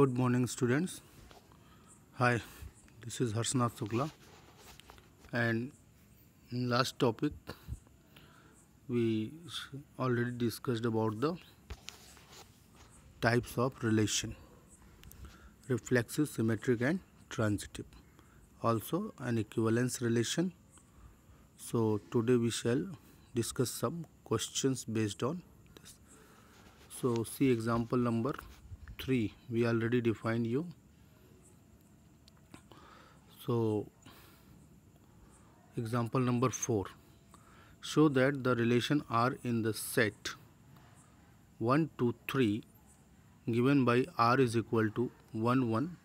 Good morning, students. Hi, this is Harshnath Shukla, and in last topic we already discussed about the types of relation: reflexive, symmetric, and transitive. Also, an equivalence relation. So today we shall discuss some questions based on this. So see example number 3. We already defined you. So example number 4. Show that the relation R in the set 1, 2, 3 given by R is equal to 1, 1,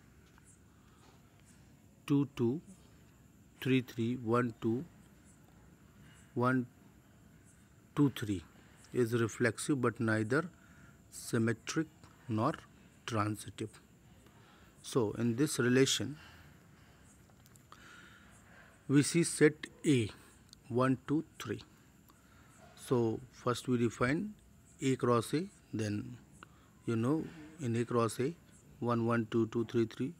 2, 2, 3, 3, 1, 2, 1, 2, 3 is reflexive but neither symmetric nor transitive. So in this relation we see set A 1, 2, 3. So first we define A cross A, then in A cross A 1, 1, 2, 2, 3, 3,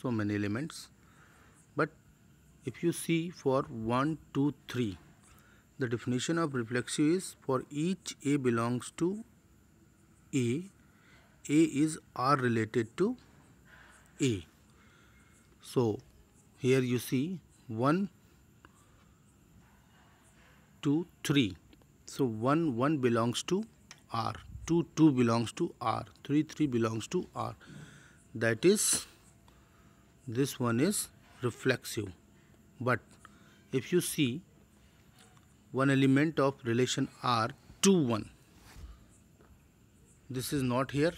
so many elements. But if you see for 1, 2, 3, the definition of reflexive is for each A belongs to A is R related to A. So here you see 1, 2, 3. So 1, 1 belongs to R, 2, 2 belongs to R, 3, 3 belongs to R. That is, this one is reflexive. But if you see one element of relation R 2, 1, this is not here,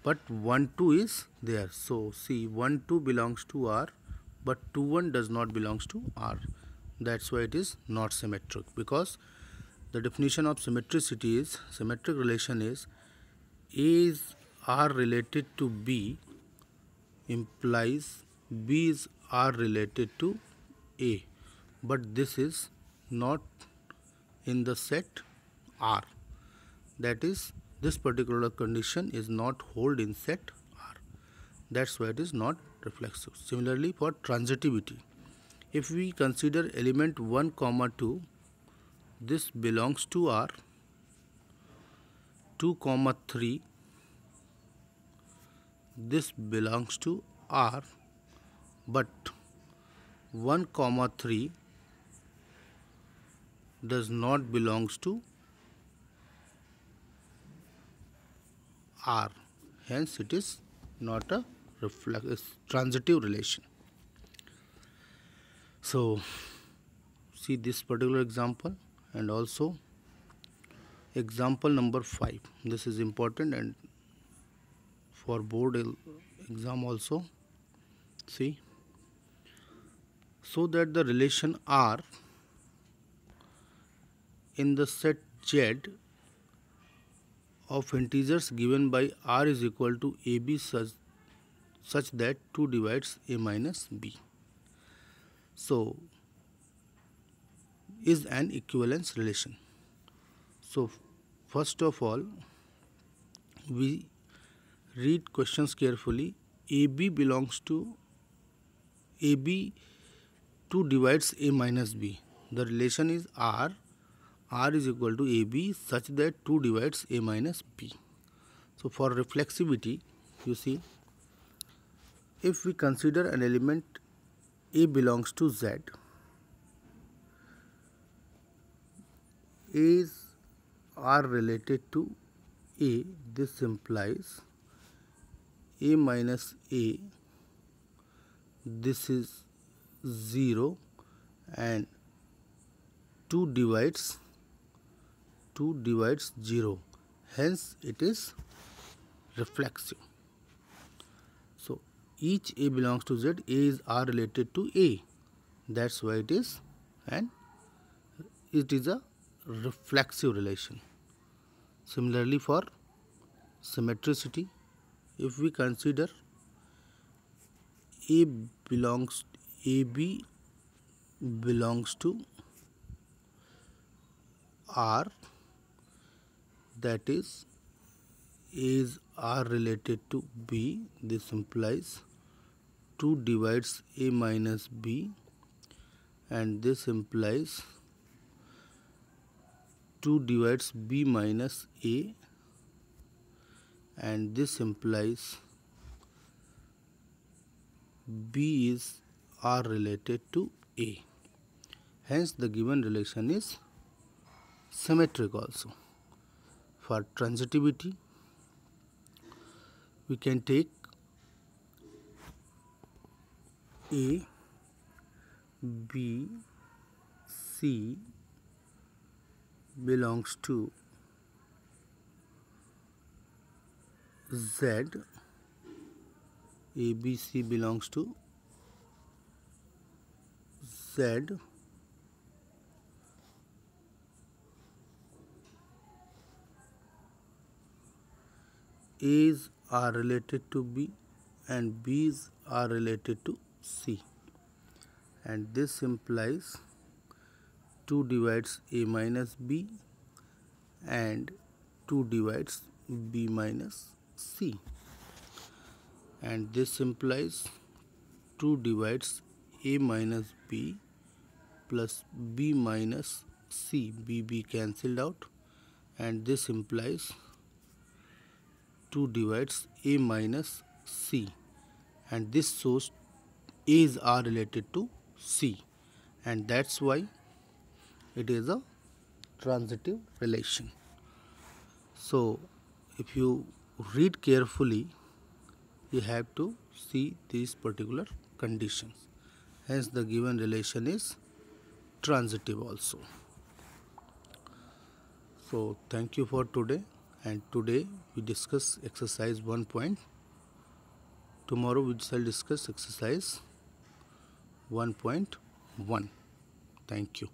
but 1, 2 is there. So see 1, 2 belongs to R, but 2, 1 does not belongs to R. That's why it is not symmetric, because the definition of symmetric relation is A is R related to B implies B is R related to A, but this is not in the set R. That is, this particular condition is not hold in set R. That's why it is not reflexive. Similarly, for transitivity, if we consider element 1, 2, this belongs to R, 2, 3, this belongs to R, but 1, 3 does not belongs to R. Hence, it is not a transitive relation. So, see this particular example, and also example number 5. This is important and for board exam also. See, so that the relation R in the set Z of integers given by R is equal to AB such that 2 divides A minus B. So, is an equivalence relation. So, first of all, we read questions carefully. AB belongs to AB 2 divides A minus B. The relation is R is equal to AB such that 2 divides A minus B. So for reflexivity, you see, if we consider an element A belongs to Z, A's are related to A, this implies A minus A, this is 0, and 2 divides 0, hence it is reflexive. So each A belongs to Z, A is R related to A, that's why it is, and it is a reflexive relation. Similarly, for symmetricity, if we consider AB belongs to R, that is, A is are related to B, this implies 2 divides A minus B, and this implies 2 divides B minus A, and this implies B are related to A. Hence the given relation is symmetric also. For transitivity, we can take A, B, C belongs to Z, A, B, C belongs to Z, A's are related to B and B's are related to C, and this implies 2 divides A minus B and 2 divides B minus C, and this implies 2 divides A minus B plus B minus C, B cancelled out, and this implies 2 divides A minus C, and this shows A's are related to C, and that's why it is a transitive relation. So if you read carefully, you have to see these particular conditions. Hence the given relation is transitive also. So thank you for today, and today we discuss exercise 1 point. Tomorrow we shall discuss exercise 1.1. Thank you.